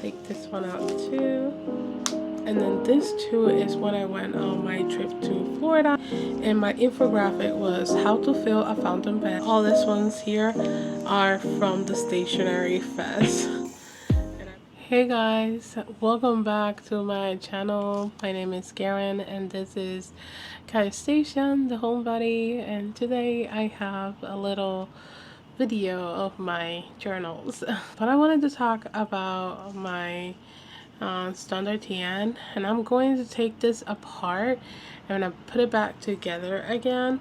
take this one out too. And then this too is when I went on my trip to Florida, and my infographic was how to fill a fountain pen. All these ones here are from the Stationery Fest. Hey guys, welcome back to my channel. My name is Karen and this is Kai Station, the homebody, and today I have a little video of my journals. But I wanted to talk about my standard TN, and I'm going to take this apart and I'm gonna put it back together again.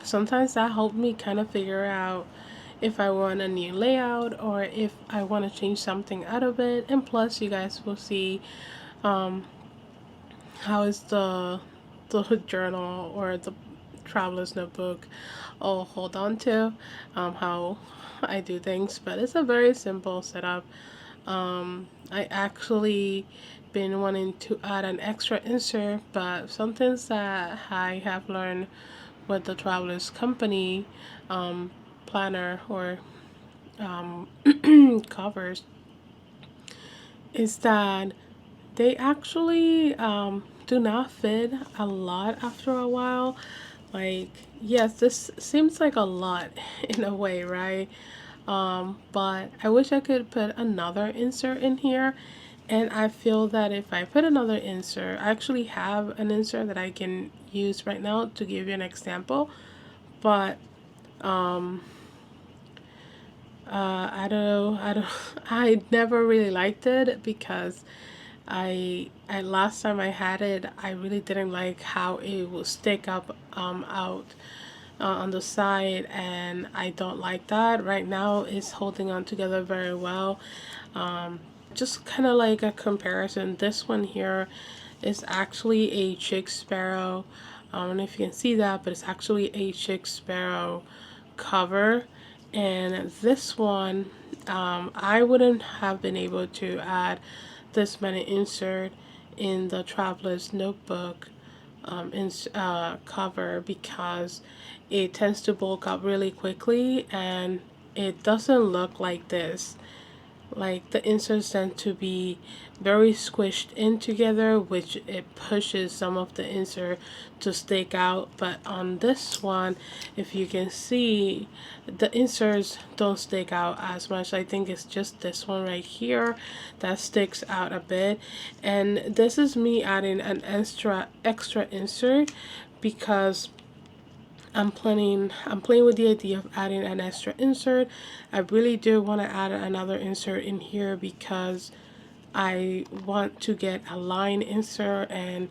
Sometimes that helped me kind of figure out if I want a new layout or if I want to change something out of it, and plus you guys will see how is the journal or the traveler's notebook I'll hold on to, how I do things. But it's a very simple setup. I actually been wanting to add an extra insert, but some things that I have learned with the traveler's company planner or covers is that they actually do not fit a lot after a while. Like, yes, this seems like a lot in a way, right? But I wish I could put another insert in here, and I feel that if I put another insert, I actually have an insert that I can use right now to give you an example, but I never really liked it because I last time I had it, I really didn't like how it would stick up out on the side, and I don't like that. Right now it's holding on together very well. Just kind of like a comparison, this one here is actually a chick sparrow. I don't know if you can see that, but it's actually a chick sparrow cover, and this one I wouldn't have been able to add this many insert in the traveler's notebook cover because it tends to bulk up really quickly and it doesn't look like this. Like, the inserts tend to be very squished in together, which it pushes some of the insert to stick out. But on this one, if you can see, the inserts don't stick out as much. I think it's just this one right here that sticks out a bit, and this is me adding an extra insert because I'm playing with the idea of adding an extra insert. I really do want to add another insert in here because I want to get a line insert and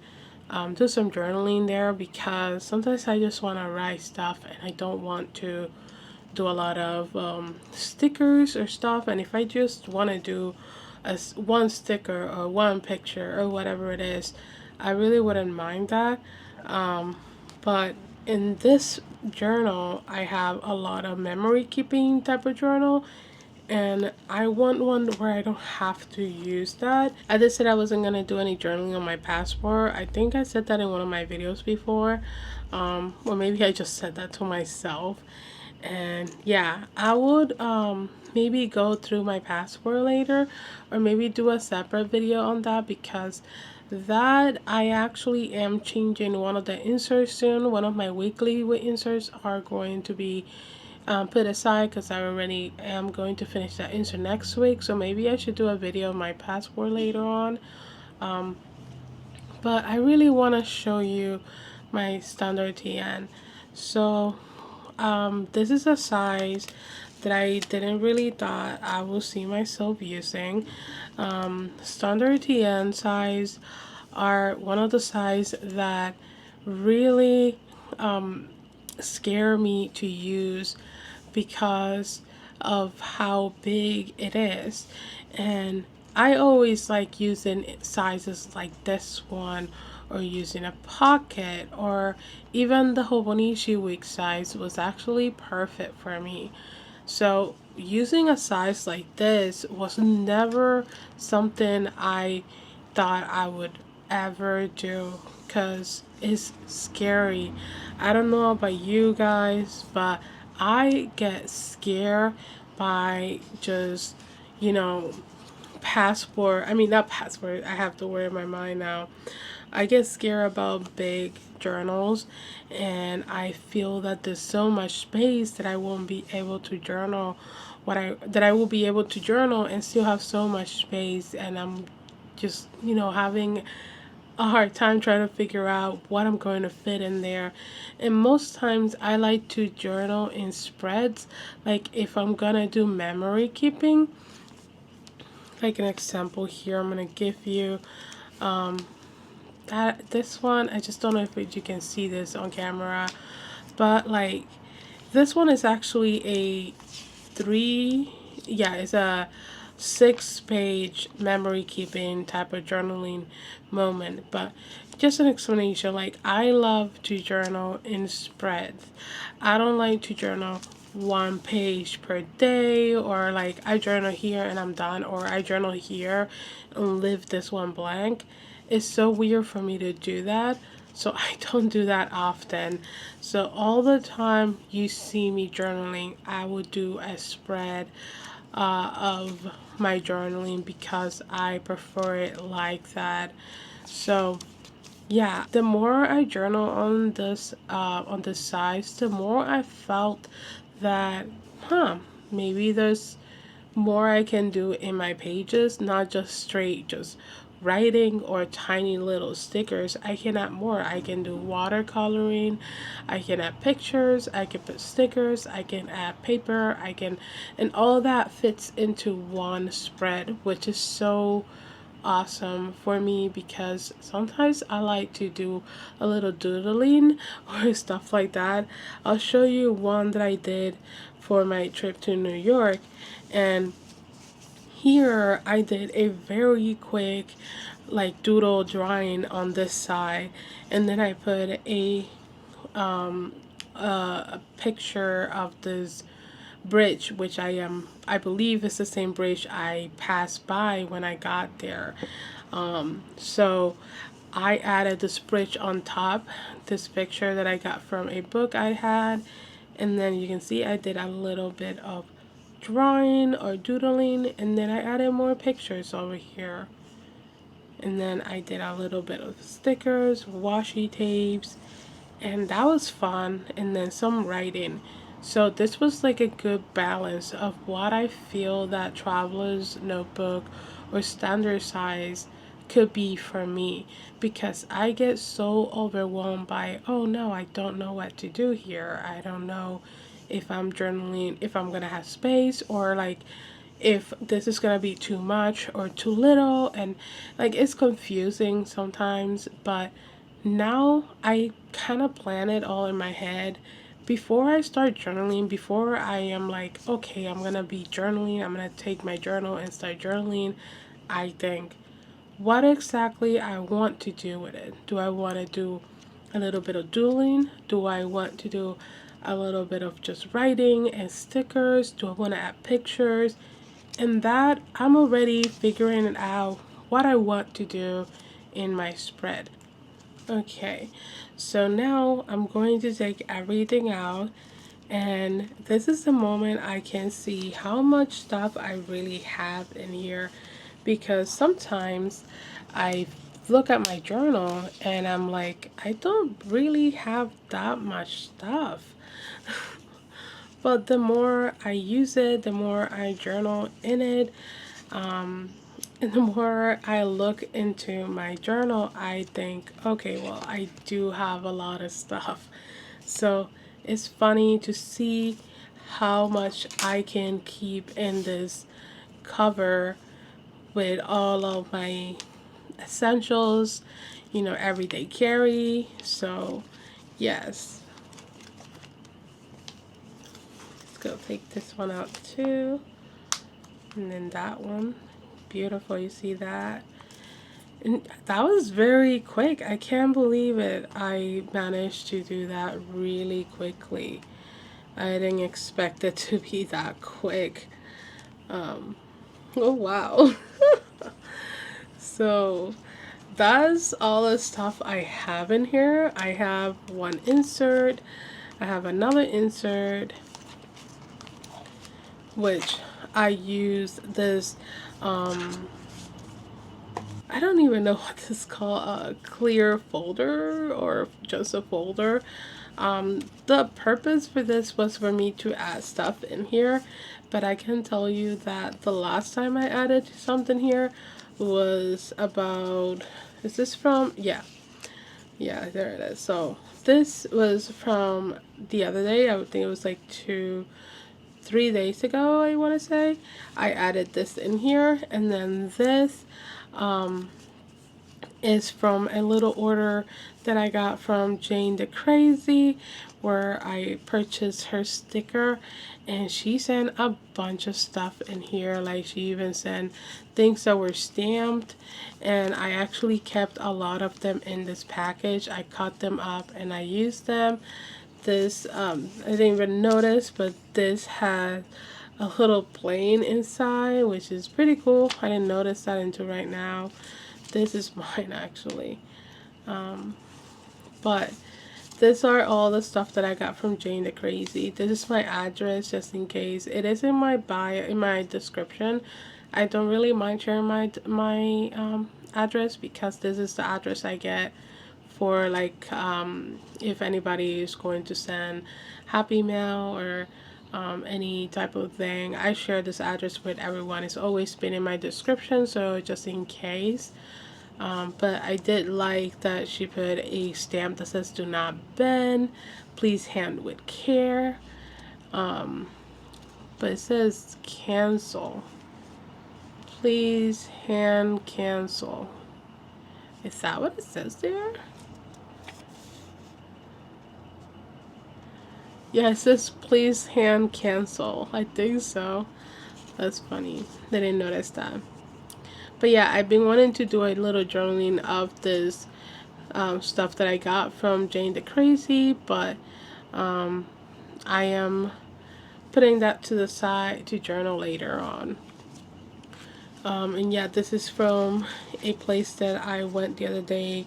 do some journaling there, because sometimes I just want to write stuff and I don't want to do a lot of stickers or stuff. And if I just want to do one sticker or one picture or whatever it is, I really wouldn't mind that. But in this journal, I have a lot of memory keeping type of journal, and I want one where I don't have to use that. I just said I wasn't gonna do any journaling on my passport. I think I said that in one of my videos before, or maybe I just said that to myself. And yeah, I would maybe go through my passport later, or maybe do a separate video on that, because that I actually am changing one of the inserts soon. One of my weekly inserts are going to be put aside because I already am going to finish that insert next week, so maybe I should do a video of my passport later on. But I really want to show you my standard TN. So this is a size that I didn't really thought I would see myself using. Standard TN size are one of the size that really scare me to use because of how big it is. And I always like using sizes like this one, or using a pocket, or even the Hobonichi week size was actually perfect for me. So using a size like this was never something I thought I would ever do, because it's scary. I don't know about you guys, but I get scared by just, you know, passport, I mean, not passport, I have the word in my mind now. I get scared about big journals, and I feel that there's so much space that I won't be able to journal that I will be able to journal and still have so much space, and I'm just, having a hard time trying to figure out what I'm going to fit in there. And most times I like to journal in spreads. Like if I'm gonna do memory keeping, like an example here, I'm gonna give you that this one. I just don't know if you can see this on camera, but like this one is actually a it's a 6-page memory keeping type of journaling moment. But just an explanation, like I love to journal in spreads. I don't like to journal 1 page per day, or like I journal here and I'm done, or I journal here and leave this one blank. It's so weird for me to do that, so I don't do that often. So all the time you see me journaling, I would do a spread of my journaling because I prefer it like that. So yeah, the more I journal on this size, the more I felt that, maybe there's more I can do in my pages, not just straight just writing or tiny little stickers. I can add more. I can do watercoloring, I can add pictures, I can put stickers, I can add paper, and all that fits into one spread, which is so awesome for me because sometimes I like to do a little doodling or stuff like that. I'll show you one that I did for my trip to New York, and here I did a very quick like doodle drawing on this side, and then I put a picture of this bridge, which I believe is the same bridge I passed by when I got there. So I added this bridge on top, this picture that I got from a book I had, and then you can see I did a little bit of drawing or doodling, and then I added more pictures over here, and then I did a little bit of stickers, washi tapes, and that was fun, and then some writing. So this was like a good balance of what I feel that traveler's notebook or standard size could be for me, because I get so overwhelmed by, oh no, I don't know what to do here. I don't know if I'm journaling, if I'm gonna have space, or like if this is gonna be too much or too little, and like it's confusing sometimes. But now I kind of plan it all in my head before I start journaling. Before I am like, okay, I'm gonna be journaling, I'm gonna take my journal and start journaling, I think, what exactly I want to do with it. Do I want to do a little bit of doodling? Do I want to do a little bit of just writing and stickers? Do I want to add pictures? And that I'm already figuring it out what I want to do in my spread. Okay, so now I'm going to take everything out, and this is the moment I can see how much stuff I really have in here, because sometimes I look at my journal and I'm like, I don't really have that much stuff. But the more I use it, the more I journal in it, and the more I look into my journal, I think, okay, well, I do have a lot of stuff. So it's funny to see how much I can keep in this cover with all of my essentials, everyday carry. So yes, let's go take this one out too, and then that one. Beautiful, you see that? And that was very quick. I can't believe it. I managed to do that really quickly. I didn't expect it to be that quick. Oh wow. So that's all the stuff I have in here. I have one insert. I have another insert, which I use this I don't even know what this is called, a clear folder or just a folder. The purpose for this was for me to add stuff in here, but I can tell you that the last time I added something here was about, is this from, yeah, there it is. So this was from the other day. I would think it was like 3 days ago, I want to say. I added this in here, and then this is from a little order that I got from Jane the Crazy, where I purchased her sticker, and she sent a bunch of stuff in here. Like, she even sent things that were stamped, and I actually kept a lot of them in this package. I cut them up and I used them. This I didn't even notice, but this has a little plane inside, which is pretty cool. I didn't notice that until right now. This is mine, actually. But these are all the stuff that I got from Jane the Crazy. This is my address, just in case. It is in my bio, in my description. I don't really mind sharing my address, because this is the address I get for, like, if anybody is going to send Happy Mail or any type of thing. I share this address with everyone. It's always been in my description, so just in case. But I did like that she put a stamp that says "Do not bend. Please hand with care." But it says cancel. Please hand cancel. Is that what it says there? Yeah, it says please hand cancel. I think so. That's funny. I didn't notice that. But yeah, I've been wanting to do a little journaling of this stuff that I got from Jane the Crazy, but I am putting that to the side to journal later on. And yeah, this is from a place that I went the other day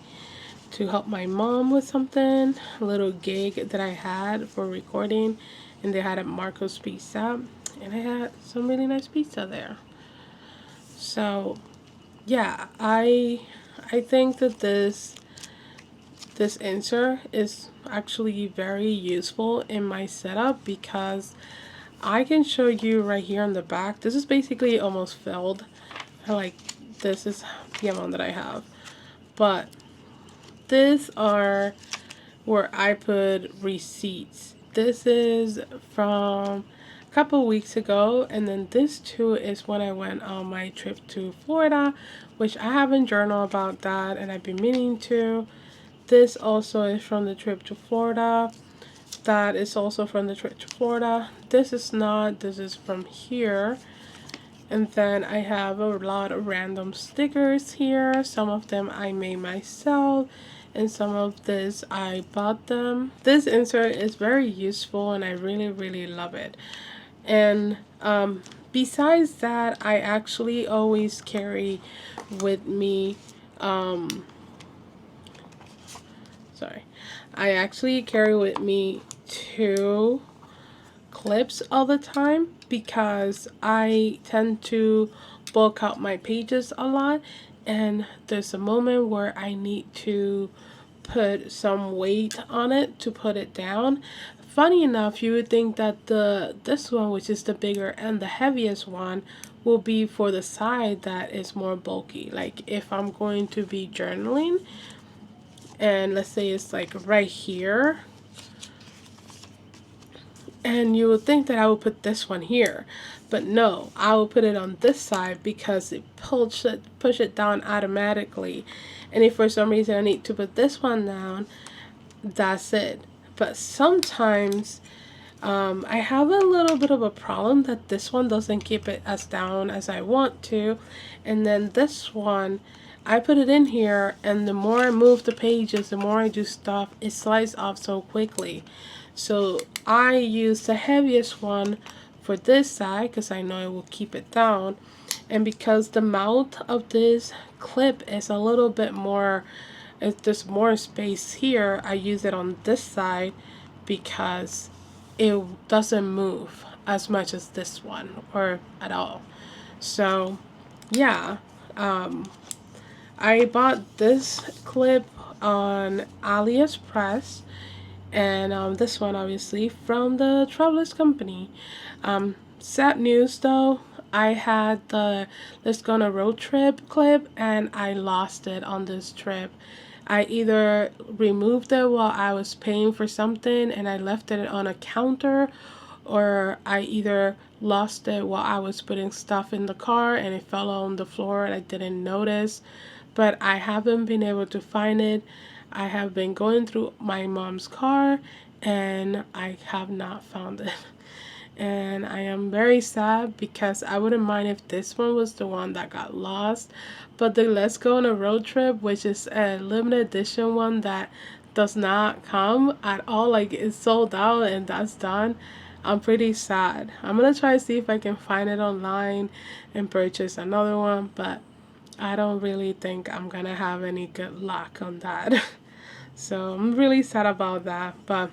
to help my mom with something, a little gig that I had for recording, and they had a Marco's Pizza, and I had some really nice pizza there. So yeah, I think that this insert is actually very useful in my setup, because I can show you right here on the back. This is basically almost filled. Like, this is the amount that I have, but these are where I put receipts. This is from a couple weeks ago, and then this too is when I went on my trip to Florida, which I haven't journaled about that, and I've been meaning to. This also is from the trip to Florida. That is also from the trip to Florida. This is not. This is from here. And then I have a lot of random stickers here. Some of them I made myself, and some of this I bought them. This insert is very useful, and I really love it. And besides that, I actually always carry with me I actually carry with me 2 clips all the time, because I tend to bulk out my pages a lot, and there's a moment where I need to put some weight on it to put it down. Funny enough, you would think that this one, which is the bigger and the heaviest one, will be for the side that is more bulky. Like, if I'm going to be journaling, and let's say it's like right here, and you would think that I would put this one here, but no, I will put it on this side, because it push it down automatically. And if for some reason I need to put this one down, that's it. But sometimes I have a little bit of a problem that this one doesn't keep it as down as I want to, and then this one, I put it in here, and the more I move the pages, the more I do stuff, it slides off so quickly. So I use the heaviest one for this side, because I know it will keep it down. And because the mouth of this clip is a little bit more, there's more space here, I use it on this side, because it doesn't move as much as this one, or at all. So yeah, um, I bought this clip on AliExpress, and this one obviously from the Travelers Company. Sad news though, I had the Let's Go on a Road Trip clip and I lost it on this trip. I either removed it while I was paying for something and I left it on a counter, or I either lost it while I was putting stuff in the car and it fell on the floor and I didn't notice. But I haven't been able to find it. I have been going through my mom's car and I have not found it. And I am very sad because I wouldn't mind if this one was the one that got lost. But the Let's Go on a Road Trip, which is a limited edition one that does not come at all, like it's sold out and that's done. I'm pretty sad. I'm gonna try to see if I can find it online and purchase another one, but I don't really think I'm gonna have any good luck on that. So I'm really sad about that. But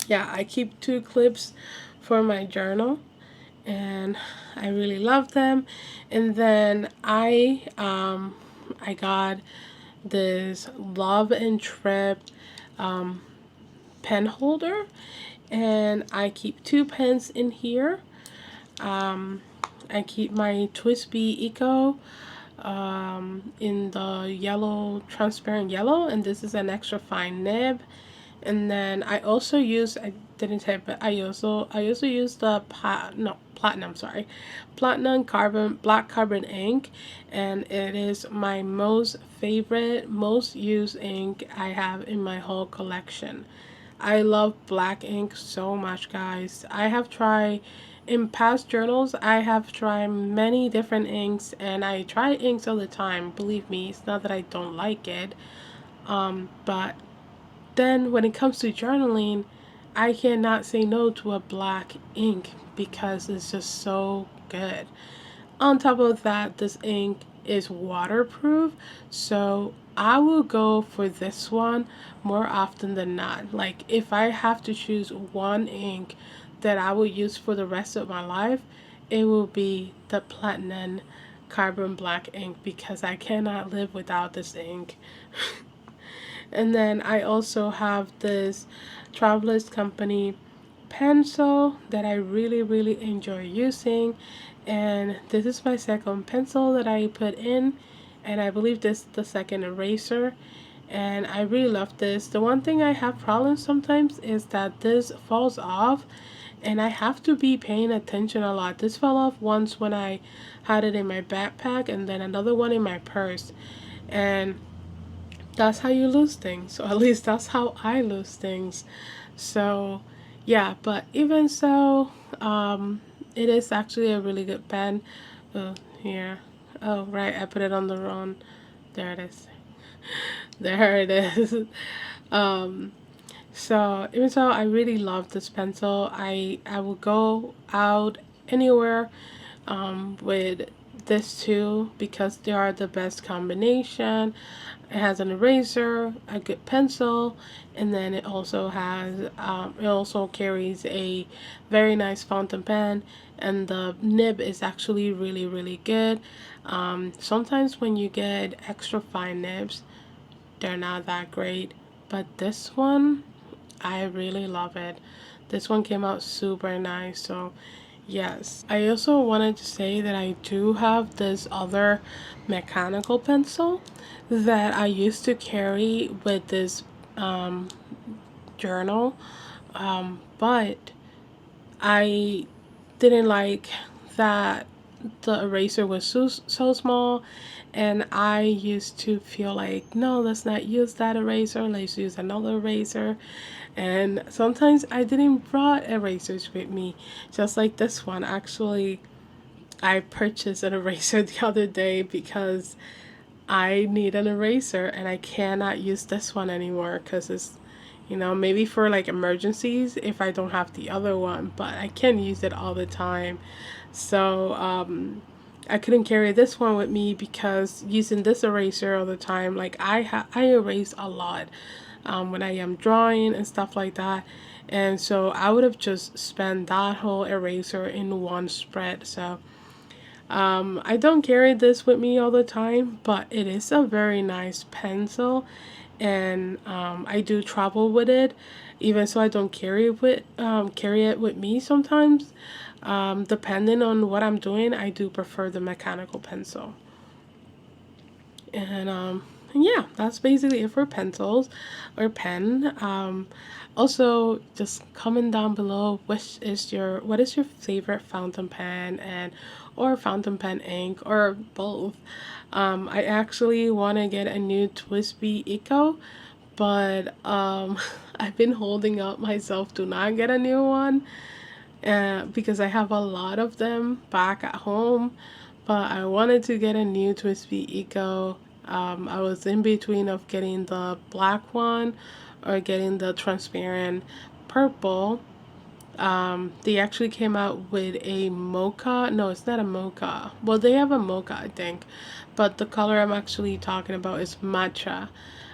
yeah, I keep two clips for my journal and I really love them. And then I got this Love and Trip pen holder, and I keep two pens in here. I keep my Twisby Eco in the yellow, transparent yellow, and this is an extra fine nib. And then I also use, I didn't say, but I also use the platinum, sorry, platinum carbon black carbon ink, and it is my most favorite, most used ink I have in my whole collection. I love black ink so much, guys. I have tried in past journals, I have tried many different inks, and I try inks all the time. Believe me, it's not that I don't like it. But then when it comes to journaling, I cannot say no to a black ink because it's just so good. On top of that, this ink is waterproof, so I will go for this one more often than not. Like if I have to choose one ink that I will use for the rest of my life, it will be the platinum carbon black ink because I cannot live without this ink. And then I also have this Travelers Company pencil that I really enjoy using, and this is my second pencil that I put in, and I believe this is the second eraser, and I really love this. The one thing I have problems sometimes is that this falls off and I have to be paying attention a lot. This fell off once when I had it in my backpack and then another one in my purse, and that's how you lose things, or at least that's how I lose things. So yeah, but even so, it is actually a really good pen. Oh, here. Oh, right, I put it on the wrong. There it is. There it is. um so even so, I really love this pencil. I will go out anywhere with this two because they are the best combination. It has an eraser, a good pencil, and then it also carries a very nice fountain pen, and the nib is actually really good. Sometimes when you get extra fine nibs, they're not that great, but this one, I really love it. This one came out super nice, so yes. I also wanted to say that I do have this other mechanical pencil that I used to carry with this um, journal, but I didn't like that the eraser was so small, and I used to feel like, no, let's not use that eraser, let's use another eraser. And sometimes I didn't brought erasers with me, just like this one. Actually, I purchased an eraser the other day because I need an eraser and I cannot use this one anymore because it's, maybe for like emergencies if I don't have the other one, but I can't use it all the time. So I couldn't carry this one with me because using this eraser all the time, like I erase a lot when I am drawing and stuff like that. And so I would have just spent that whole eraser in one spread. So I don't carry this with me all the time, but it is a very nice pencil, and I do travel with it, even so I don't carry it with me sometimes. Depending on what I'm doing, I do prefer the mechanical pencil. And yeah, that's basically it for pencils or pen. Also, just comment down below what is your favorite fountain pen, and or fountain pen ink, or both. I actually want to get a new Twisby Eco, but I've been holding up myself to not get a new one, because I have a lot of them back at home. But I wanted to get a new Twisby Eco. I was in between of getting the black one or getting the transparent purple. They actually came out with a mocha. No, it's not a mocha. Well, they have a mocha, I think, but the color I'm actually talking about is matcha. I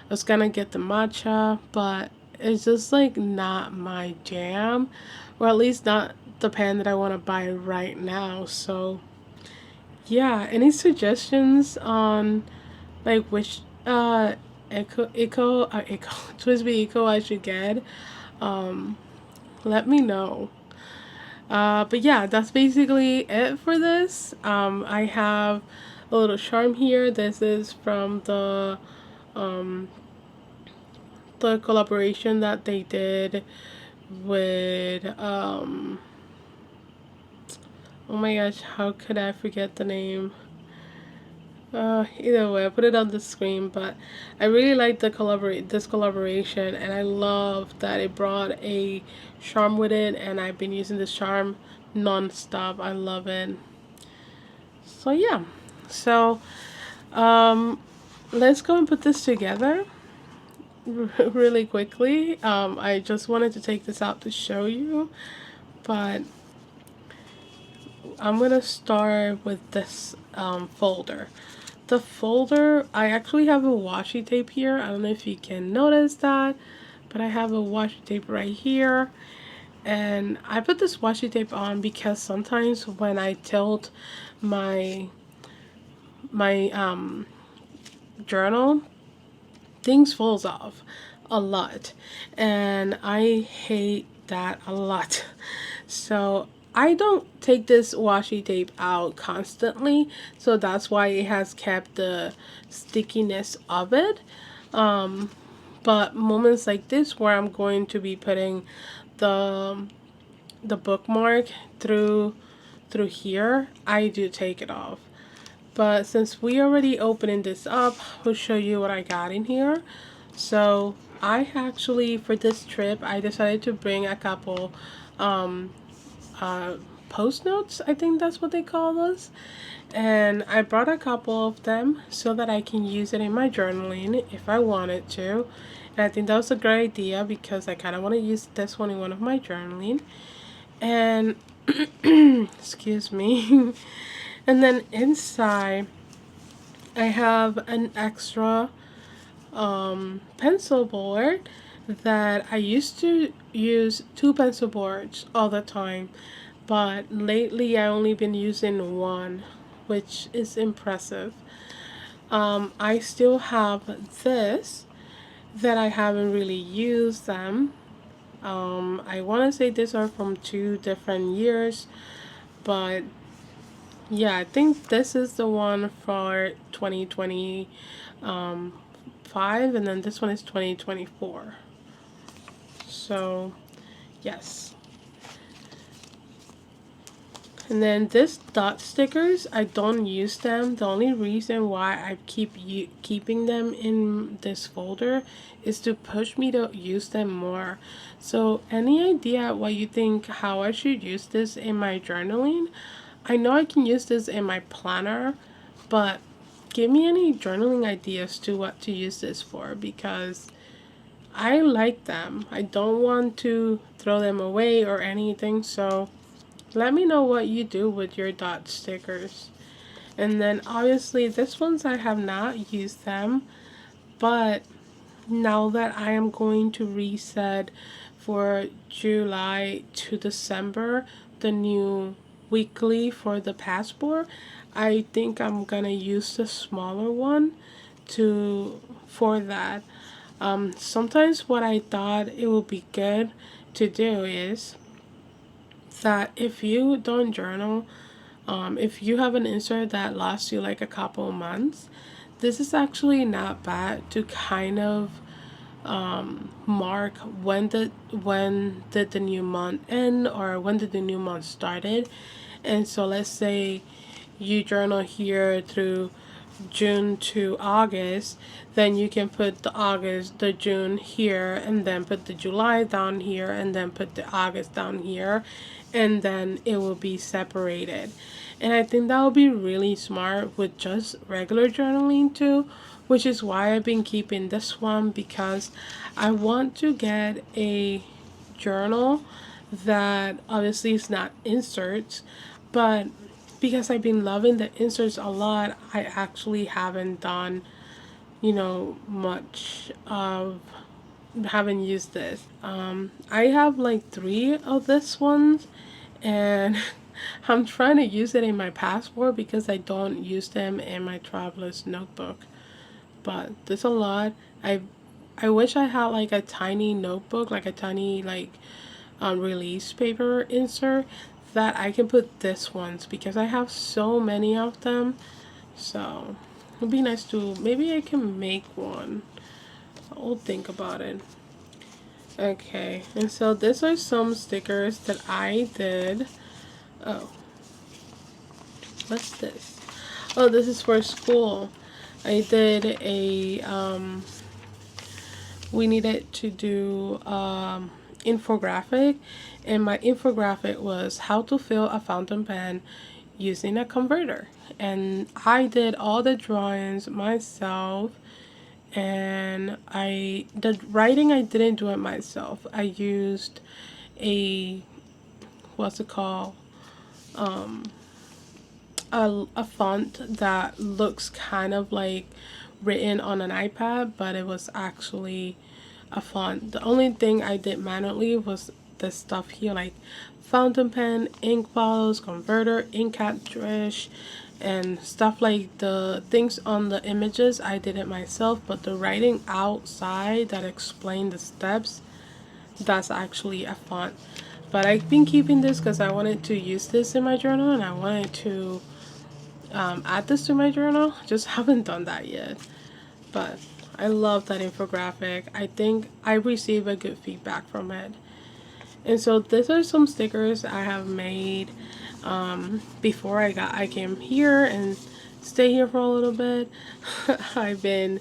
was gonna get the matcha, but it's just like not my jam, or at least not the pen that I want to buy right now. So yeah, any suggestions on like which eco Twisby Eco I should get? Um, let me know. But yeah, that's basically it for this. I have a little charm here. This is from um, the collaboration that they did with oh my gosh, how could I forget the name? Either way, I put it on the screen, but I really like this collaboration, and I love that it brought a charm with it, and I've been using this charm non-stop. I love it. So yeah, so um, let's go and put this together really quickly. I just wanted to take this out to show you, but I'm gonna start with this folder. The folder, I actually have a washi tape here. I don't know if you can notice that, but I have a washi tape right here. And I put this washi tape on because sometimes when I tilt my my journal, things falls off a lot, and I hate that a lot. So I don't take this washi tape out constantly, so that's why it has kept the stickiness of it. But moments like this where I'm going to be putting the the bookmark through here, I do take it off. But since we already opening this up, we'll show you what I got in here. So I actually, for this trip, I decided to bring a couple um, uh, post notes. I think that's what they call those. And I brought a couple of them so that I can use it in my journaling if I wanted to. And I think that was a great idea because I kind of want to use this one in one of my journaling. And excuse me. And then inside I have an extra pencil board that I used to use two pencil boards all the time, but lately I only been using one, which is impressive. I still have this that I haven't really used them. I want to say these are from 2 different years, but yeah, I think this is the one for 2025, and then this one is 2024. So, yes. And then this dot stickers, I don't use them. The only reason why I keeping them in this folder is to push me to use them more. So, any idea what you think how I should use this in my journaling? I know I can use this in my planner, but give me any journaling ideas to what to use this for, because I like them. I don't want to throw them away or anything, so let me know what you do with your dot stickers. And then obviously this ones I have not used them, but now that I am going to reset for July to December, the new weekly for the passport, I think I'm gonna use the smaller one for that. Sometimes what I thought it would be good to do is that if you don't journal, if you have an insert that lasts you like a couple of months, this is actually not bad to kind of mark when did the new month end or when did the new month started. And so let's say you journal here through June to August, then you can put the June here, and then put the July down here, and then put the August down here, and then it will be separated. And I think that would be really smart with just regular journaling too, which is why I've been keeping this one, because I want to get a journal that obviously is not inserts, but because I've been loving the inserts a lot, I actually haven't done, much of, haven't used this. I have like 3 of this ones, and I'm trying to use it in my passport because I don't use them in my traveler's notebook. But there's a lot. I wish I had like a tiny notebook, like a tiny release paper insert that I can put this ones, because I have so many of them. So it'd be nice to, maybe I can make one. I'll think about it. Okay, and so these are some stickers that I did. Oh, what's this? Oh, this is for school. I did a we needed to do infographic, and my infographic was how to fill a fountain pen using a converter. And I did all the drawings myself, and the writing, I didn't do it myself. I used a, what's it called, a font that looks kind of like written on an iPad, but it was actually a font. The only thing I did manually was this stuff here, like fountain pen, ink bottles, converter, ink cartridge, and stuff like the things on the images. I did it myself, but the writing outside that explained the steps, that's actually a font. But I've been keeping this because I wanted to use this in my journal, and I wanted to add this to my journal. Just haven't done that yet. But I love that infographic. I think I received a good feedback from it. And so these are some stickers I have made before I came here and stay here for a little bit. I've been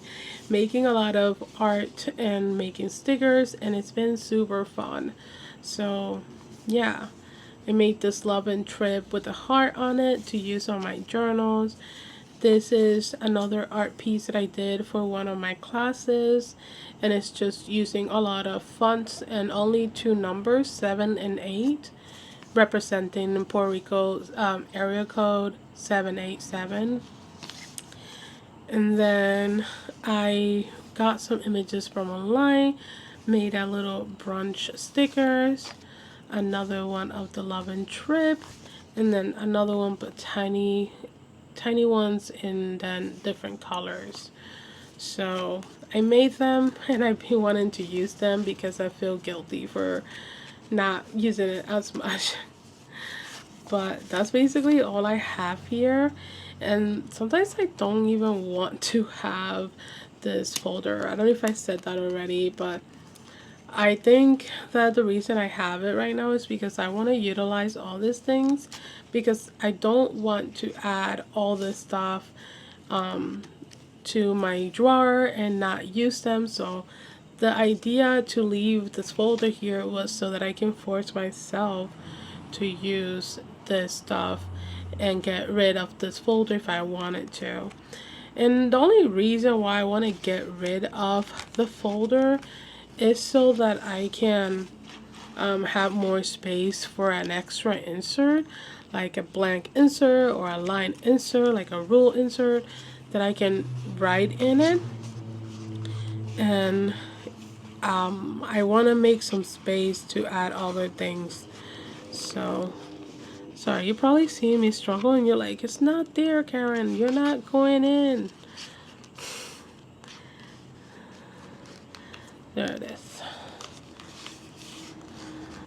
making a lot of art and making stickers, and it's been super fun. So yeah, I made this love and trip with a heart on it to use on my journals. This is another art piece that I did for one of my classes, and it's just using a lot of fonts and only 2 numbers, 7 and 8, representing Puerto Rico's area code 787. And then I got some images from online, made a little brunch stickers, another one of the love and trip, and then another one but tiny ones in then different colors. So I made them, and I've been wanting to use them because I feel guilty for not using it as much. But that's basically all I have here, and sometimes I don't even want to have this folder. I don't know if I said that already, but I think that the reason I have it right now is because I want to utilize all these things, because I don't want to add all this stuff to my drawer and not use them. So the idea to leave this folder here was so that I can force myself to use this stuff and get rid of this folder if I wanted to. And the only reason why I want to get rid of the folder is so that I can have more space for an extra insert, like a blank insert or a line insert, like a rule insert that I can write in it. And I want to make some space to add other things. So Sorry, you probably see me struggle and you're like, it's not there, Karen. You're not going in. There it is.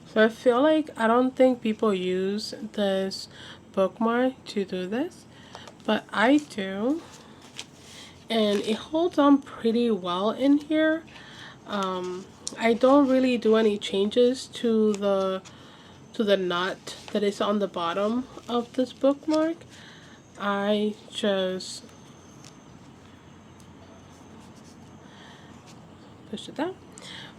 So I feel like I don't think people use this bookmark to do this, but I do. And it holds on pretty well in here. I don't really do any changes to the nut that is on the bottom of this bookmark. I just push it down.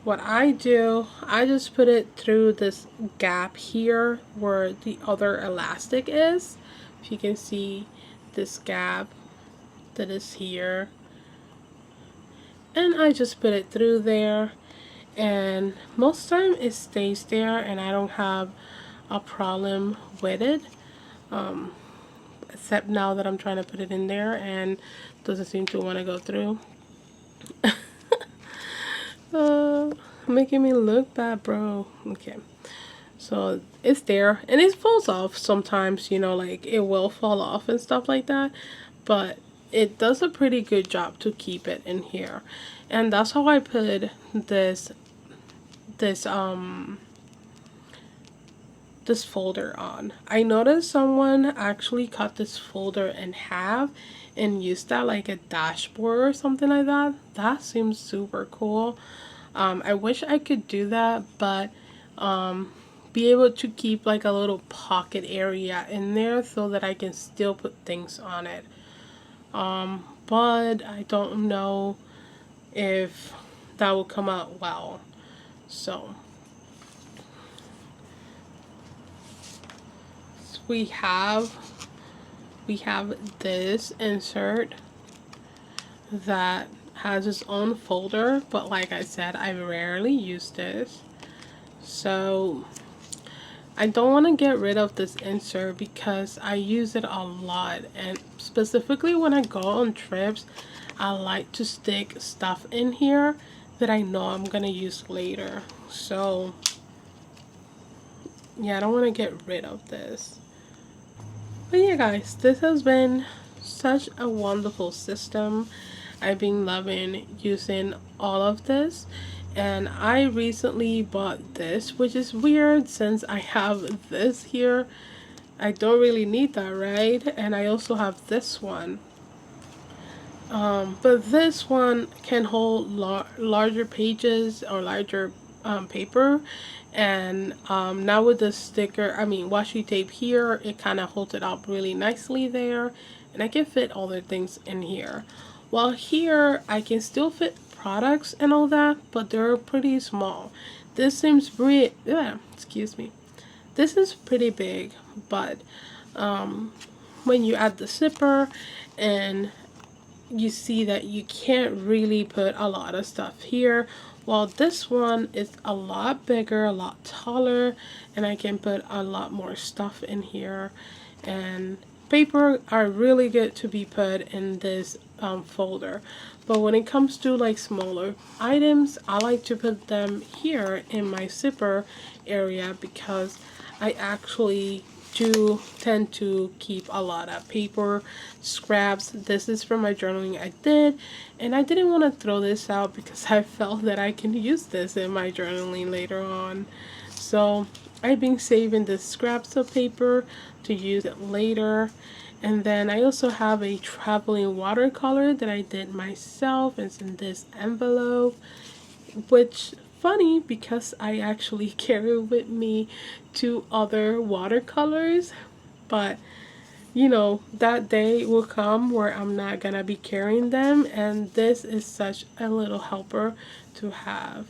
What I do, I just put it through this gap here where the other elastic is. If you can see this gap that is here. And I just put it through there. And most time it stays there and I don't have a problem with it. Except now that I'm trying to put it in there and doesn't seem to want to go through. Making me look bad, bro. Okay. So it's there and it falls off sometimes, you know, like it will fall off and stuff like that. But it does a pretty good job to keep it in here. And that's how I put this folder on. I noticed someone actually cut this folder in half and used that like a dashboard or something like that. That seems super cool. I wish I could do that, but be able to keep like a little pocket area in there so that I can still put things on it. But I don't know if that will come out well. So we have this insert that has its own folder, but like I said, I rarely use this. So I don't want to get rid of this insert because I use it a lot, and specifically when I go on trips, I like to stick stuff in here that I know I'm gonna use later. So yeah, I don't want to get rid of this. But yeah guys, this has been such a wonderful system. I've been loving using all of this, and I recently bought this, which is weird since I have this here. I don't really need that, right? And I also have this one. But this one can hold larger pages or larger paper, and now with the sticker, I mean washi tape here, it kind of holds it up really nicely there, and I can fit all the things in here. While here I can still fit products and all that, but they're pretty small. This seems pretty, yeah, excuse me. This is pretty big, but when you add the zipper and you see that you can't really put a lot of stuff here, while this one is a lot bigger, a lot taller, and I can put a lot more stuff in here. And paper are really good to be put in this folder, but when it comes to like smaller items, I like to put them here in my zipper area because I actually do tend to keep a lot of paper scraps. This is from my journaling I did, and I didn't want to throw this out because I felt that I can use this in my journaling later on. So I've been saving the scraps of paper to use it later. And then I also have a traveling watercolor that I did myself. It's in this envelope, which funny because I actually carry with me 2 other watercolors, but you know, that day will come where I'm not gonna be carrying them, and this is such a little helper to have.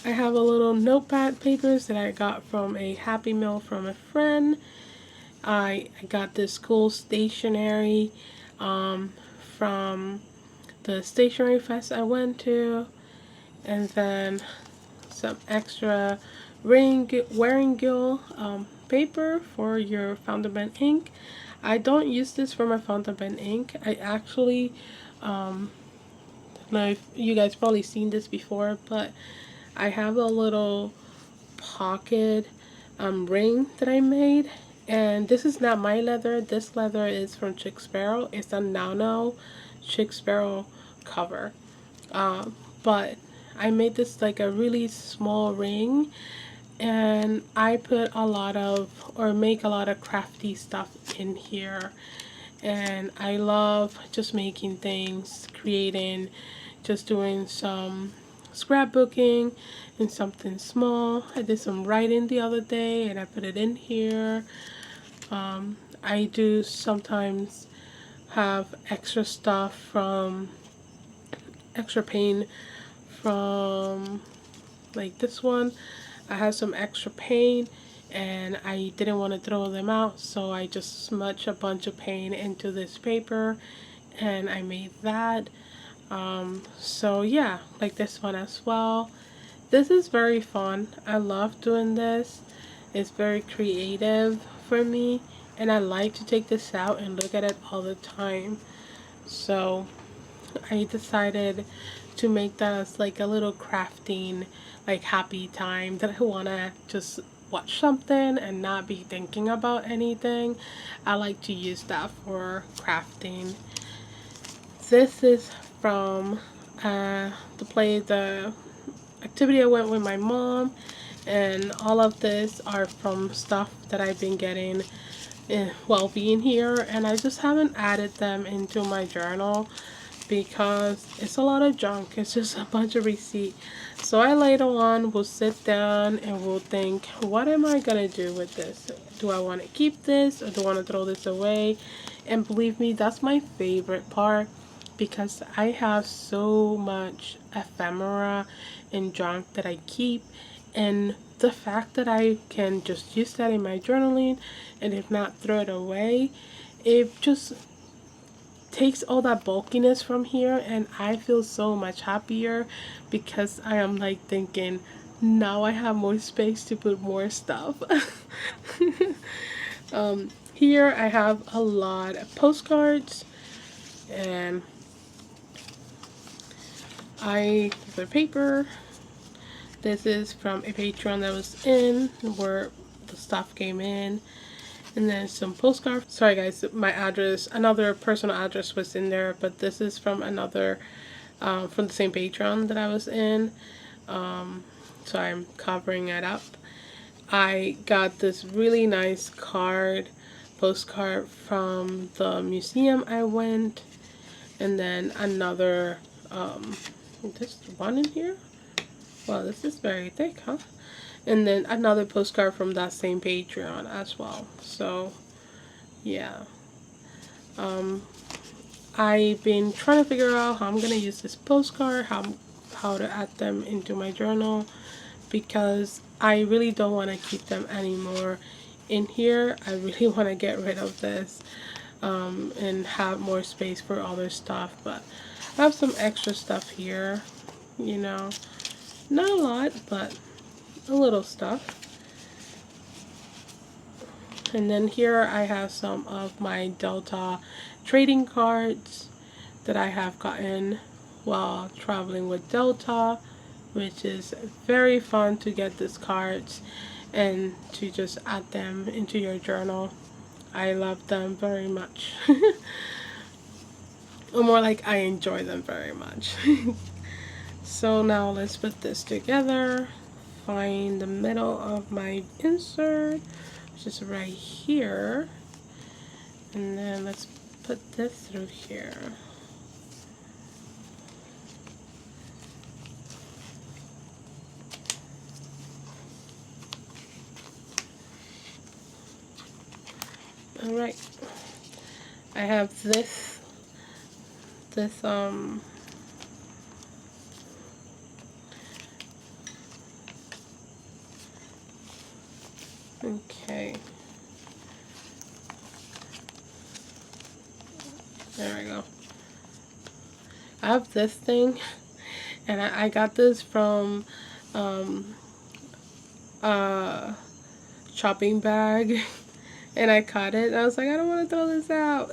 I have a little notepad papers that I got from a Happy Meal from a friend. I got this cool stationery from the stationery fest I went to, and then some extra wearing gill paper for your fountain pen ink. I don't use this for my fountain pen ink. I actually, know if you guys probably seen this before, but I have a little pocket ring that I made. And this is not my leather. This leather is from Chick Sparrow. It's a nano Chick Sparrow cover. But I made this like a really small ring, and I put a lot of, or make a lot of crafty stuff in here. And I love just making things, creating, just doing some scrapbooking and something small. I did some writing the other day and I put it in here. I do sometimes have extra stuff from, extra paint from like this one. I have some extra paint and I didn't want to throw them out, so I just smudged a bunch of paint into this paper and I made that. So yeah, like this one as well. This is very fun. I love doing this. It's very creative for me, and I like to take this out and look at it all the time. So I decided to make that as like a little crafting, like happy time that I wanna just watch something and not be thinking about anything. I like to use that for crafting. This is from the activity I went with my mom, and all of this are from stuff that I've been getting while being here, and I just haven't added them into my journal because it's a lot of junk. It's just a bunch of receipts. So I later on will sit down and will think, what am I gonna do with this? Do I want to keep this or do I want to throw this away? And believe me, that's my favorite part, because I have so much ephemera and junk that I keep, and the fact that I can just use that in my journaling and if not throw it away, it just takes all that bulkiness from here, and I feel so much happier because I am like thinking, now I have more space to put more stuff. Here I have a lot of postcards, and the paper. This is from a Patreon that was in where the stuff came in. And then some postcards. Sorry guys, my address, another personal address was in there, but this is from another, from the same Patreon that I was in. So I'm covering it up. I got this really nice postcard from the museum I went. And then another, this one in here? Wow, this is very thick, huh? And then another postcard from that same Patreon as well. So, yeah. I've been trying to figure out how I'm going to use this postcard, how to add them into my journal, because I really don't want to keep them anymore in here. I really want to get rid of this and have more space for other stuff. But I have some extra stuff here, you know. Not a lot, but a little stuff. And then here I have some of my Delta trading cards that I have gotten while traveling with Delta, which is very fun to get these cards and to just add them into your journal. I love them very much. Or more like I enjoy them very much. So now let's put this together. Find the middle of my insert, which is right here. And then let's put this through here. Alright. I have this okay, there we go. I have this thing, and I got this from a shopping bag, and I caught it, and I was like, I don't want to throw this out.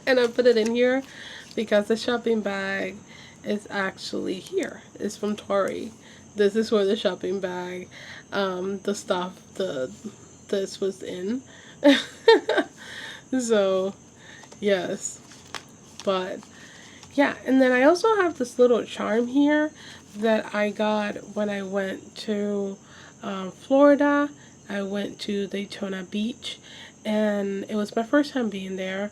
And I put it in here because the shopping bag is actually here. It's from Tori. this is where the shopping bag, the stuff, this was in. So yes, but yeah. And then I also have this little charm here that I got when I went to Florida. I went to Daytona Beach, and it was my first time being there,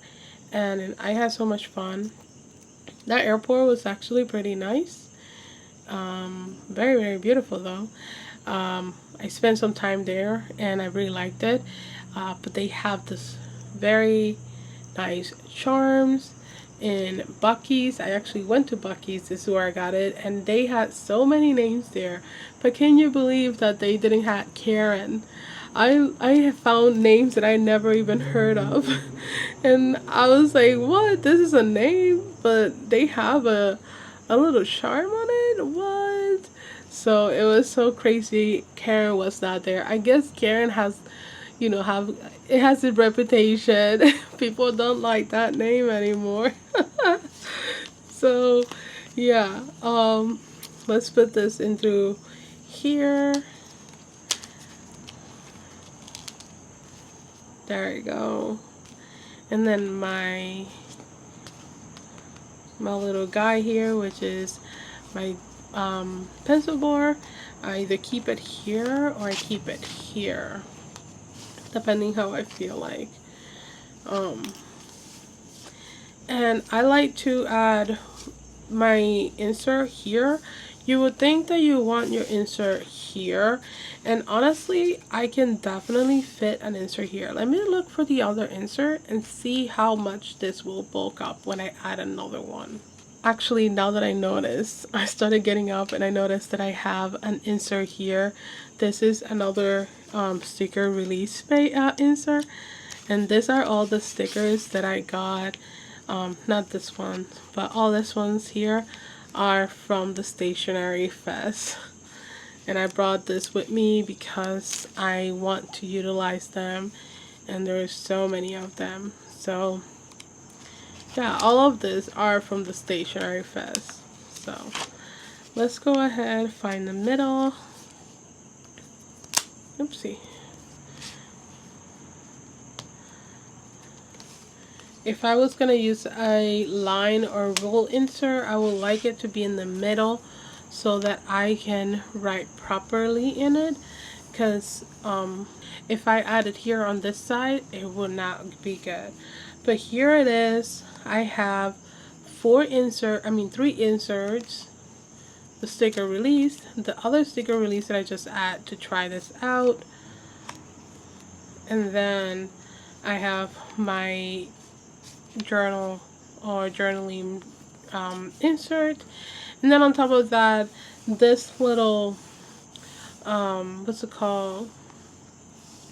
and I had so much fun. That airport was actually pretty nice. Very, very beautiful though. I spent some time there and I really liked it. But they have this very nice charms in Bucky's. I actually went to Bucky's, this is where I got it, and they had so many names there. But can you believe that they didn't have Karen? I have found names that I never even heard of. And I was like, what? This is a name? But they have a little charm on it? What? So it was so crazy. Karen was not there. I guess Karen has, it has a reputation. People don't like that name anymore. So yeah, let's put this into here. There we go. And then my little guy here, which is my pencil bar. I either keep it here or I keep it here, depending how I feel like. And I like to add my insert here. You would think that you want your insert here, and honestly I can definitely fit an insert here. Let me look for the other insert and see how much this will bulk up when I add another one. Actually, now that I started getting up and I noticed that I have an insert here. This is another sticker release insert, and these are all the stickers that I got. Not this one, but all these ones here are from the Stationery Fest, and I brought this with me because I want to utilize them, and there's so many of them. So yeah, all of these are from the Stationery Fest. So let's go ahead, find the middle. Oopsie. If I was going to use a line or rule insert, I would like it to be in the middle so that I can write properly in it. Because if I add it here on this side, it would not be good. But here it is. I have 3 inserts. The sticker release, the other sticker release that I just add to try this out. And then I have my journal or journaling insert, and then on top of that, this little what's it called,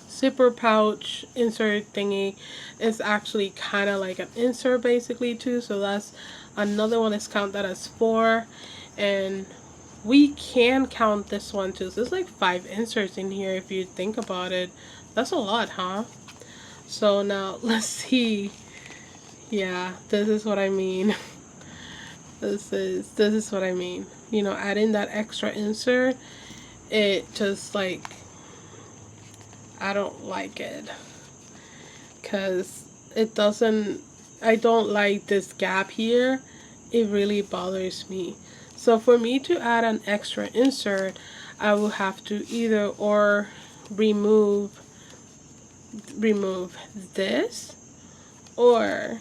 zipper pouch insert thingy is actually kind of like an insert basically too, so that's another one. Let's count that as 4, and we can count this one too. So there's like 5 inserts in here if you think about it. That's a lot, huh? So now let's see. Yeah, this is what I mean. This is what I mean. You know, adding that extra insert, it just like, I don't like it. Because it doesn't, I don't like this gap here. It really bothers me. So for me to add an extra insert, I will have to either or remove this, or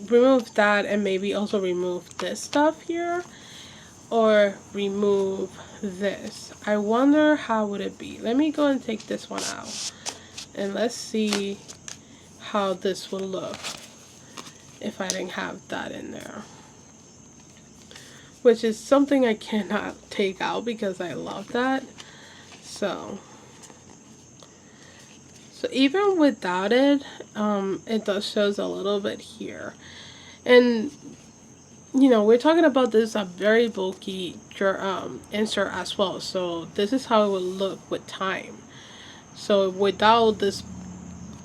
remove that and maybe also remove this stuff here, or remove this. I wonder how would it be. Let me go and take this one out and let's see how this will look if I didn't have that in there, which is something I cannot take out because I love that. So even without it, it does shows a little bit here. And you know, we're talking about this a very bulky insert as well, so this is how it will look with time. So without this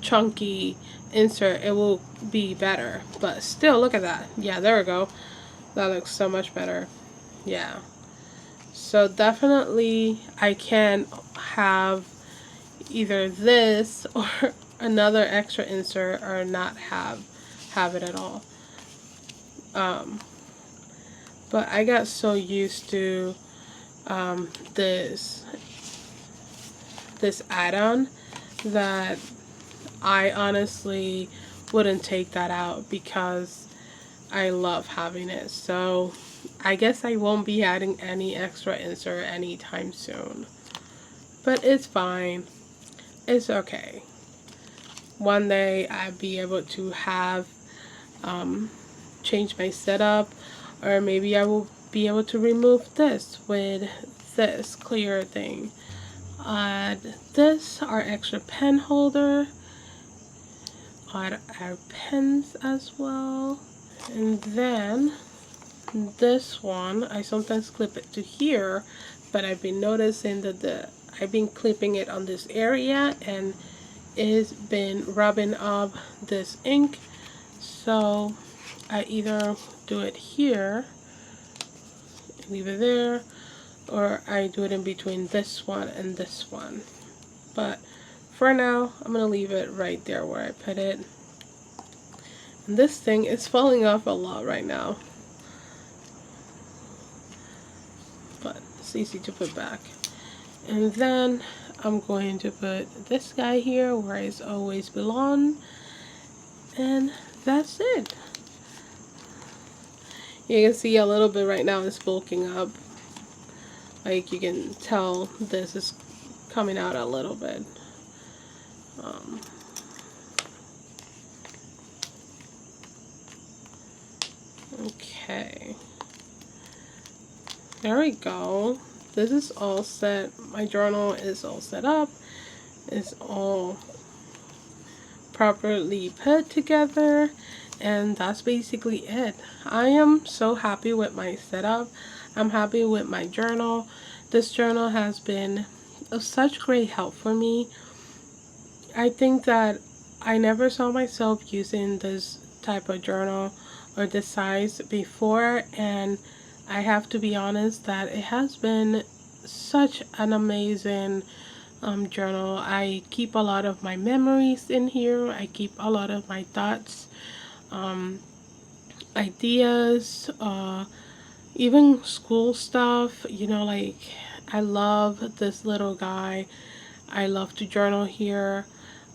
chunky insert, it will be better, but still, look at that. Yeah, there we go. That looks so much better. Yeah, So definitely I can have either this or another extra insert, or not have it at all. But I got so used to this add-on that I honestly wouldn't take that out because I love having it. So I guess I won't be adding any extra insert anytime soon. But it's fine. It's okay. One day I'll be able to have change my setup, or maybe I will be able to remove this with this clear thing. Add this, our extra pen holder. Add our pens as well. And then this one, I sometimes clip it to here, but I've been noticing that I've been clipping it on this area and it's been rubbing up this ink. So I either do it here, leave it there, or I do it in between this one and this one. But for now, I'm gonna leave it right there where I put it. And this thing is falling off a lot right now, but it's easy to put back. And then I'm going to put this guy here where it's always belong, and that's it. You can see a little bit right now it's bulking up. Like you can tell this is coming out a little bit. Okay. There we go. This is all set. My journal is all set up. It's all properly put together, and that's basically it. I am so happy with my setup. I'm happy with my journal. This journal has been of such great help for me. I think that I never saw myself using this type of journal or this size before, and I have to be honest that it has been such an amazing journal. I keep a lot of my memories in here. I keep a lot of my thoughts, ideas, even school stuff. You know, like I love this little guy. I love to journal here.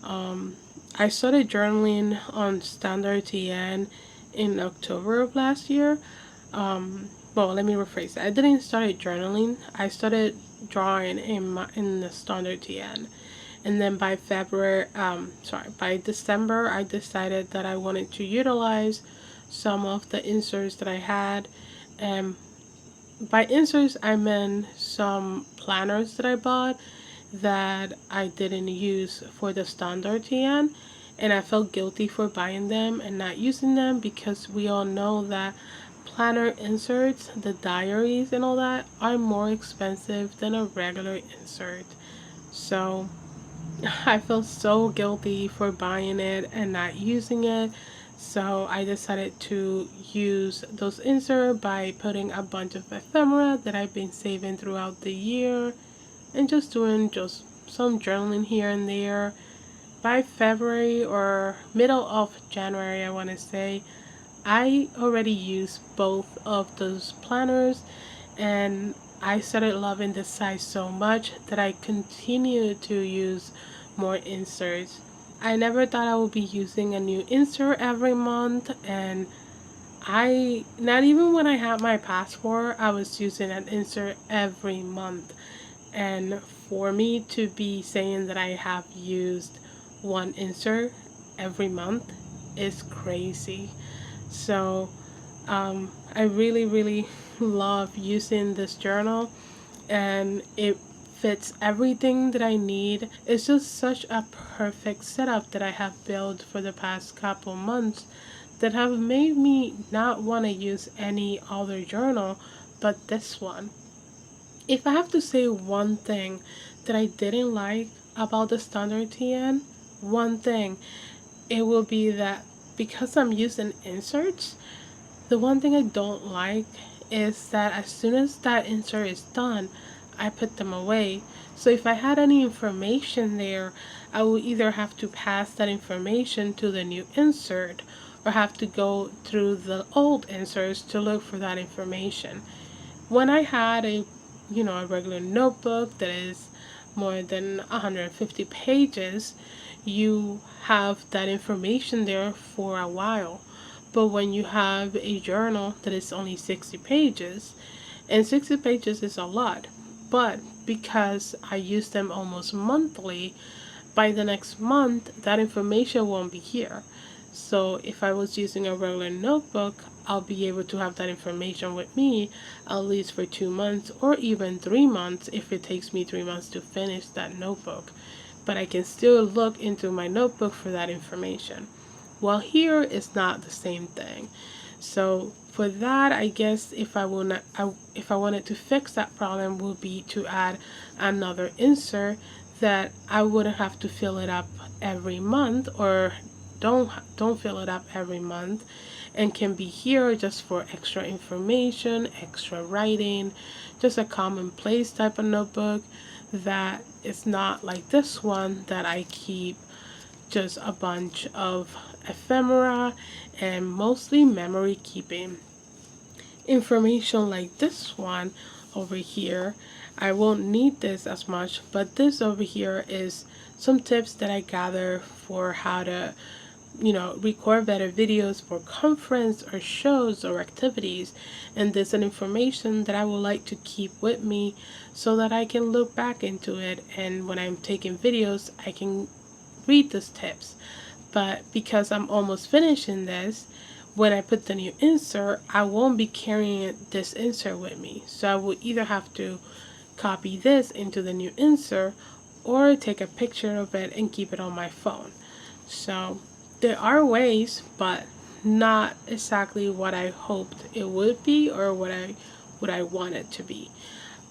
I started journaling on Standard TN in October of last year. Well, let me rephrase that. I didn't start journaling. I started drawing in the Standard TN, and then by by December, I decided that I wanted to utilize some of the inserts that I had, and by inserts I meant some planners that I bought that I didn't use for the Standard TN, and I felt guilty for buying them and not using them because we all know that planner inserts, the diaries and all that, are more expensive than a regular insert. So I feel so guilty for buying it and not using it. So I decided to use those inserts by putting a bunch of ephemera that I've been saving throughout the year and just doing just some journaling here and there. By February or middle of January, I want to say, I already used both of those planners, and I started loving this size so much that I continue to use more inserts. I never thought I would be using a new insert every month, and not even when I had my passport, I was using an insert every month. And for me to be saying that I have used one insert every month is crazy. So I really love using this journal, and it fits everything that I need. It's just such a perfect setup that I have built for the past couple months that have made me not want to use any other journal but this one. If I have to say one thing that I didn't like about the Standard TN, one thing, it will be that because I'm using inserts, the one thing I don't like is that as soon as that insert is done, I put them away. So if I had any information there, I will either have to pass that information to the new insert or have to go through the old inserts to look for that information. When I had a regular notebook that is more than 150 pages, you have that information there for a while. But when you have a journal that is only 60 pages, and 60 pages is a lot, but because I use them almost monthly, by the next month, that information won't be here. So if I was using a regular notebook, I'll be able to have that information with me at least for 2 months or even 3 months if it takes me 3 months to finish that notebook. But I can still look into my notebook for that information. Well, here it's not the same thing. So for that, I guess if I wanted to fix that problem, would be to add another insert that I wouldn't have to fill it up every month, or don't fill it up every month, and can be here just for extra information, extra writing, just a commonplace type of notebook that is not like this one that I keep just a bunch of ephemera and mostly memory keeping information. Like this one over here, I won't need this as much, but this over here is some tips that I gather for how to record better videos for conference or shows or activities. And this is an information that I would like to keep with me so that I can look back into it, and when I'm taking videos I can read these tips. But because I'm almost finishing this, when I put the new insert, I won't be carrying this insert with me. So I will either have to copy this into the new insert or take a picture of it and keep it on my phone. So there are ways, but not exactly what I hoped it would be or what I want it to be.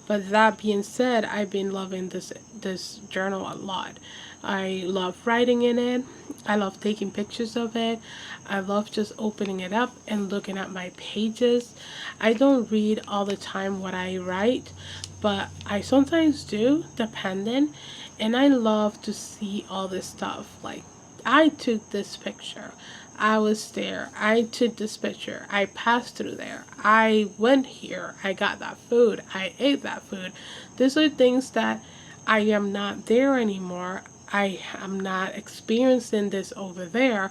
But that being said, I've been loving this journal a lot. I love writing in it. I love taking pictures of it. I love just opening it up and looking at my pages. I don't read all the time what I write, but I sometimes do, depending. And I love to see all this stuff. Like, I took this picture. I was there. I took this picture. I passed through there. I went here. I got that food. I ate that food. These are things that I am not there anymore. I am not experiencing this over there.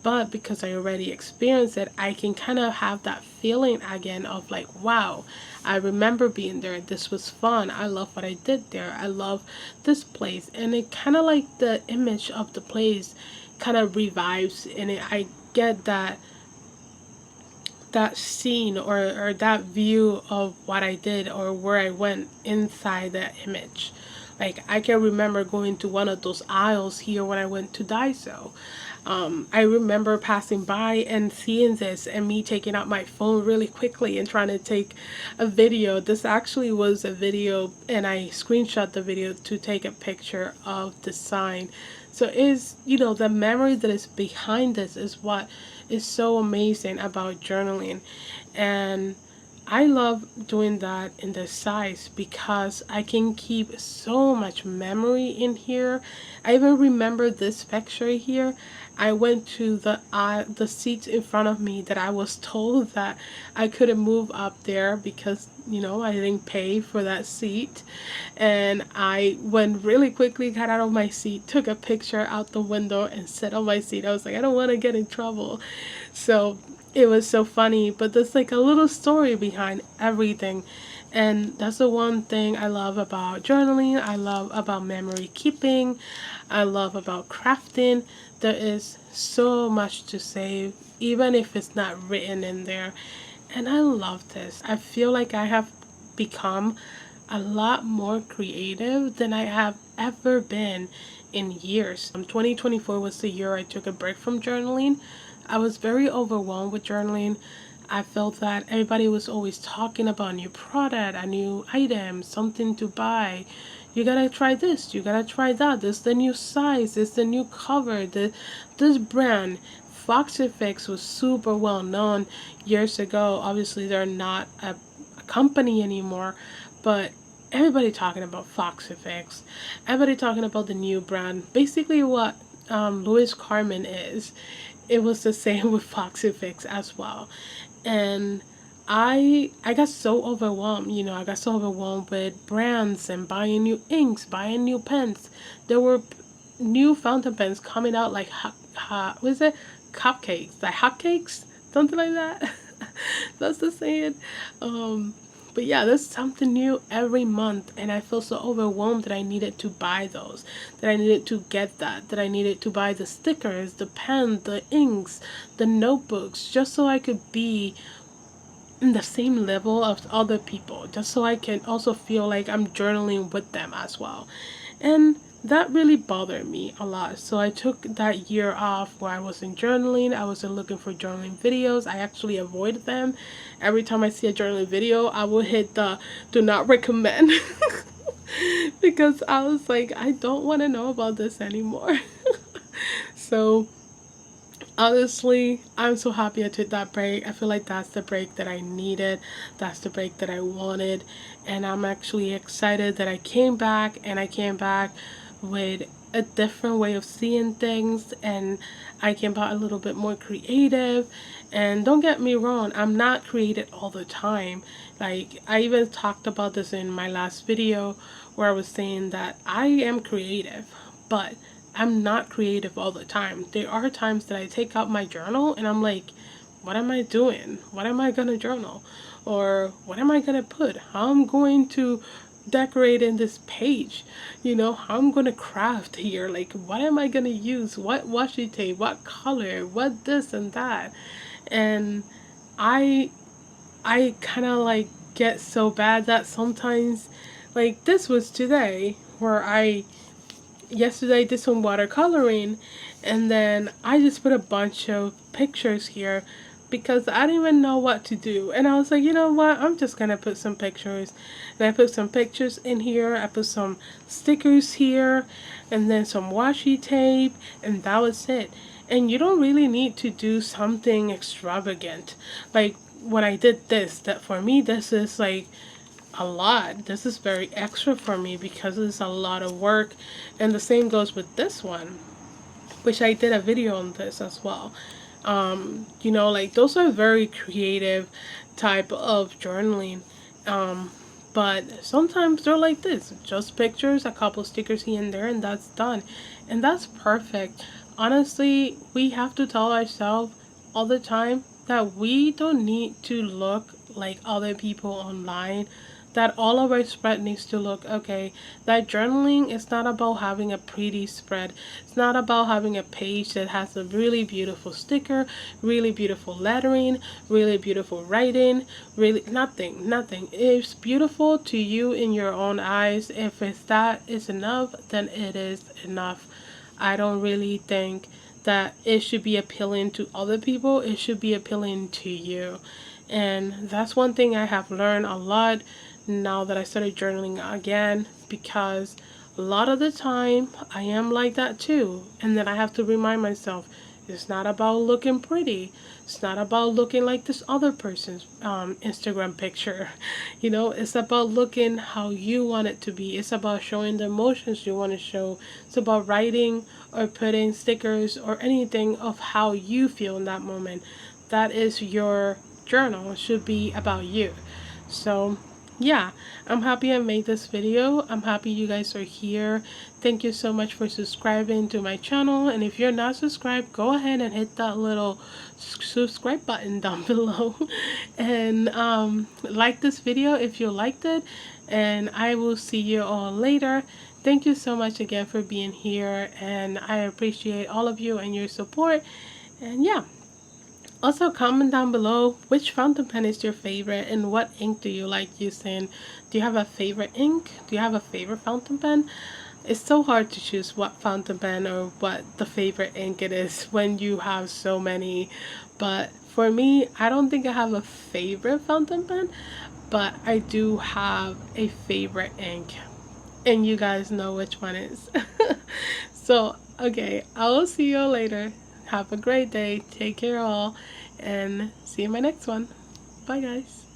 But because I already experienced it, I can kind of have that feeling again of like, wow, I remember being there. This was fun. I love what I did there. I love this place. And it kind of like the image of the place kind of revives, and I get that scene or that view of what I did or where I went inside that image. Like, I can remember going to one of those aisles here when I went to Daiso. I remember passing by and seeing this and me taking out my phone really quickly and trying to take a video. This actually was a video, and I screenshot the video to take a picture of the sign. So the memory that is behind this is what is so amazing about journaling. And I love doing that in this size because I can keep so much memory in here. I even remember this picture here. I went to the seats in front of me that I was told that I couldn't move up there because I didn't pay for that seat. And I went really quickly, got out of my seat, took a picture out the window and sat on my seat. I was like, I don't want to get in trouble. So it was so funny, but there's like a little story behind everything. And that's the one thing I love about journaling. I love about memory keeping. I love about crafting. There is so much to save, even if it's not written in there. And I love this. I feel like I have become a lot more creative than I have ever been in years. 2024 was the year I took a break from journaling. I was very overwhelmed with journaling. I felt that everybody was always talking about a new product, a new item, something to buy. You gotta try this, you gotta try that. This is the new size, this is the new cover, this brand. Fox Effects was super well known years ago. Obviously, they're not a company anymore, but everybody talking about Foxifix, everybody talking about the new brand, basically what Louis Carmen is. It was the same with Foxifix as well. And I got so overwhelmed, you know, I got so overwhelmed with brands and buying new inks, buying new pens. There were new fountain pens coming out like what is it? Cupcakes, like hotcakes, something like that. That's the saying. But yeah, there's something new every month, and I feel so overwhelmed that I needed to buy those, that I needed to get that I needed to buy the stickers, the pen, the inks, the notebooks, just so I could be in the same level of other people, just so I can also feel like I'm journaling with them as well. And that really bothered me a lot. So I took that year off where I wasn't journaling. I wasn't looking for journaling videos. I actually avoided them. Every time I see a journaling video, I will hit the do not recommend because I was like, I don't want to know about this anymore. So honestly, I'm so happy I took that break. I feel like that's the break that I needed. That's the break that I wanted. And I'm actually excited that I came back, and I came back with a different way of seeing things, and I came back a little bit more creative. And don't get me wrong, I'm not creative all the time. Like, I even talked about this in my last video where I was saying that I am creative, but I'm not creative all the time. There are times that I take out my journal and I'm like, what am I doing? What am I gonna journal? Or what am I gonna put? How I'm going to decorate in this page? You know, how I'm gonna craft here? Like, what am I gonna use? What washi tape? What color? What this and that? And I kind of like get so bad that sometimes, like this was today where yesterday I did some watercoloring, and then I just put a bunch of pictures here because I didn't even know what to do. And I was like, you know what, I'm just gonna put some pictures. And I put some pictures in here, I put some stickers here, and then some washi tape, and that was it. And you don't really need to do something extravagant. Like when I did this, that for me this is like a lot. This is very extra for me because it's a lot of work. And the same goes with this one, which I did a video on this as well. You know, like those are very creative type of journaling. But sometimes they're like this, just pictures, a couple stickers here and there, and that's done. And that's perfect. Honestly, we have to tell ourselves all the time that we don't need to look like other people online, that all of our spread needs to look okay. That journaling is not about having a pretty spread. It's not about having a page that has a really beautiful sticker, really beautiful lettering, really beautiful writing, really nothing. It's beautiful to you in your own eyes. If that is enough, then it is enough. I don't really think that it should be appealing to other people. It should be appealing to you. And that's one thing I have learned a lot now that I started journaling again, because a lot of the time I am like that too. And then I have to remind myself, it's not about looking pretty. It's not about looking like this other person's Instagram picture. You know, it's about looking how you want it to be. It's about showing the emotions you want to show. It's about writing or putting stickers or anything of how you feel in that moment. That is your journal. It should be about you. So yeah, I'm happy I made this video. I'm happy you guys are here. Thank you so much for subscribing to my channel. And if you're not subscribed, go ahead and hit that little subscribe button down below. And like this video if you liked it. And I will see you all later. Thank you so much again for being here. And I appreciate all of you and your support. And yeah. Also, comment down below which fountain pen is your favorite and what ink do you like using. Do you have a favorite ink? Do you have a favorite fountain pen? It's so hard to choose what fountain pen or what the favorite ink it is when you have so many. But for me, I don't think I have a favorite fountain pen, but I do have a favorite ink. And you guys know which one is. So, okay, I will see you all later. Have a great day. Take care all. And see you in my next one. Bye guys.